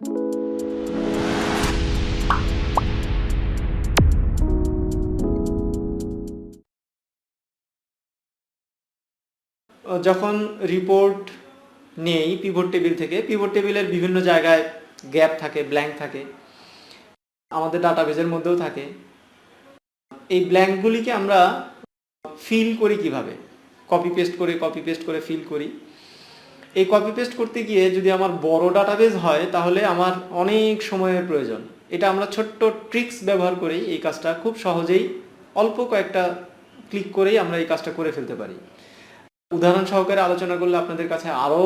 যখন রিপোর্ট নেই pivot table থেকে, পিভট টেবিলের বিভিন্ন জায়গায় গ্যাপ থাকে, ব্ল্যাঙ্ক থাকে, আমাদের ডাটাবেজের মধ্যেও থাকে। এই ব্ল্যাঙ্কগুলিকে আমরা ফিল করি কিভাবে? কপি পেস্ট করে ফিল করি। এই কপি পেস্ট করতে গিয়ে যদি আমার বড় ডাটাবেজ হয় তাহলে আমার অনেক সময়ের প্রয়োজন। এটা আমরা ছোট্ট ট্রিক্স ব্যবহার করেই এই কাজটা খুব সহজেই অল্প কয়েকটা ক্লিক করেই আমরা এই কাজটা করে ফেলতে পারি। উদাহরণ সহকারে আলোচনা করলে আপনাদের কাছে আরও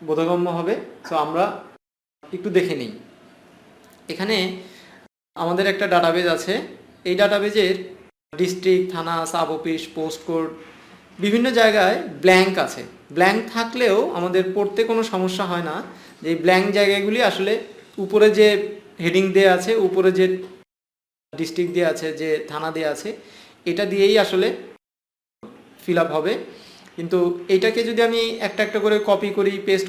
বোধগম্য হবে। সো আমরা একটু দেখে নিই। এখানে আমাদের একটা ডাটাবেজ আছে। এই ডাটাবেজের ডিস্ট্রিক্ট, থানা, সাব অফিস, পোস্ট কোড বিভিন্ন জায়গায় ব্ল্যাঙ্ক আছে। ব্ল্যাঙ্ক থাকলেও আমাদের পড়তে কোনো সমস্যা হয় না। যে এই ব্ল্যাঙ্ক জায়গাগুলি আসলে উপরে যে হেডিং দেওয়া আছে, উপরে যে ডিস্ট্রিক্ট দেওয়া আছে, যে থানা দেওয়া আছে, এটা দিয়েই আসলে ফিল আপ হবে। কিন্তু এইটাকে যদি আমি একটা একটা করে কপি করি পেস্ট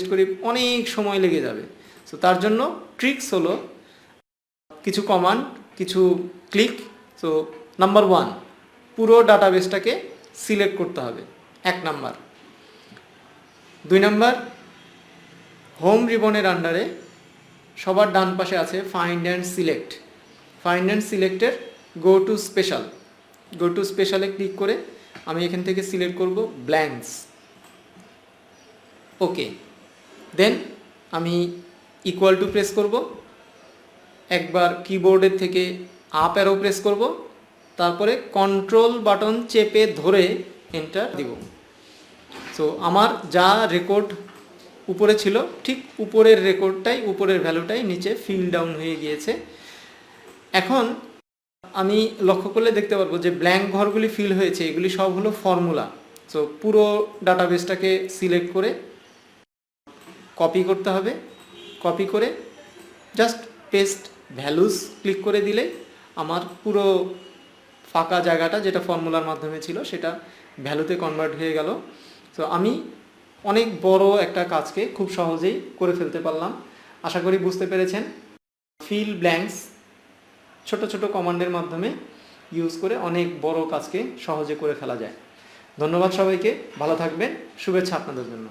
করি অনেক সময় লেগে যাবে। সো তার জন্য ট্রিক্স হলো কিছু কমান্ড, কিছু ক্লিক। সো নাম্বার 1, পুরো ডাটাবেসটাকে সিলেক্ট করতে হবে, 1 নাম্বার। 2 নাম্বার, হোম রিবনের আন্ডারে সবার ডান পাশে আছে find and select. Find and সিলেক্টের গো টু স্পেশালে ক্লিক করে আমি এখান থেকে সিলেক্ট করব ব্ল্যাঙ্কস। ওকে, দেন আমি ইকুয়াল টু প্রেস করব, একবার কিবোর্ডের থেকে আপ অ্যারো প্রেস করব, তারপরে কন্ট্রোল বাটন চেপে ধরে এন্টার দিব। সো আমার যা রেকর্ড উপরে ছিল ঠিক উপরের রেকর্ডটাই, উপরের ভ্যালুটাই নিচে ফিল ডাউন হয়ে গিয়েছে। এখন আমি লক্ষ্য করলে দেখতে পারবো যে ব্ল্যাঙ্ক ঘরগুলি ফিল হয়েছে, এগুলি সব হলো ফর্মুলা। সো পুরো ডাটাবেসটাকে সিলেক্ট করে কপি করতে হবে। কপি করে জাস্ট পেস্ট ভ্যালুস ক্লিক করে দিলে আমার পুরো ফাঁকা জায়গাটা যেটা ফর্মুলার মাধ্যমে ছিল সেটা ভ্যালুতে কনভার্ট হয়ে গেল। সো আমি অনেক বড় একটা কাজকে খুব সহজেই করে ফেলতে পারলাম। আশা করি বুঝতে পেরেছেন। ফিল ব্ল্যাঙ্কস ছোট ছোট কমান্ডের মাধ্যমে ইউজ করে অনেক বড় কাজকে সহজে করে ফেলা যায়। ধন্যবাদ সবাইকে, ভালো থাকবেন, শুভেচ্ছা আপনাদের জন্য।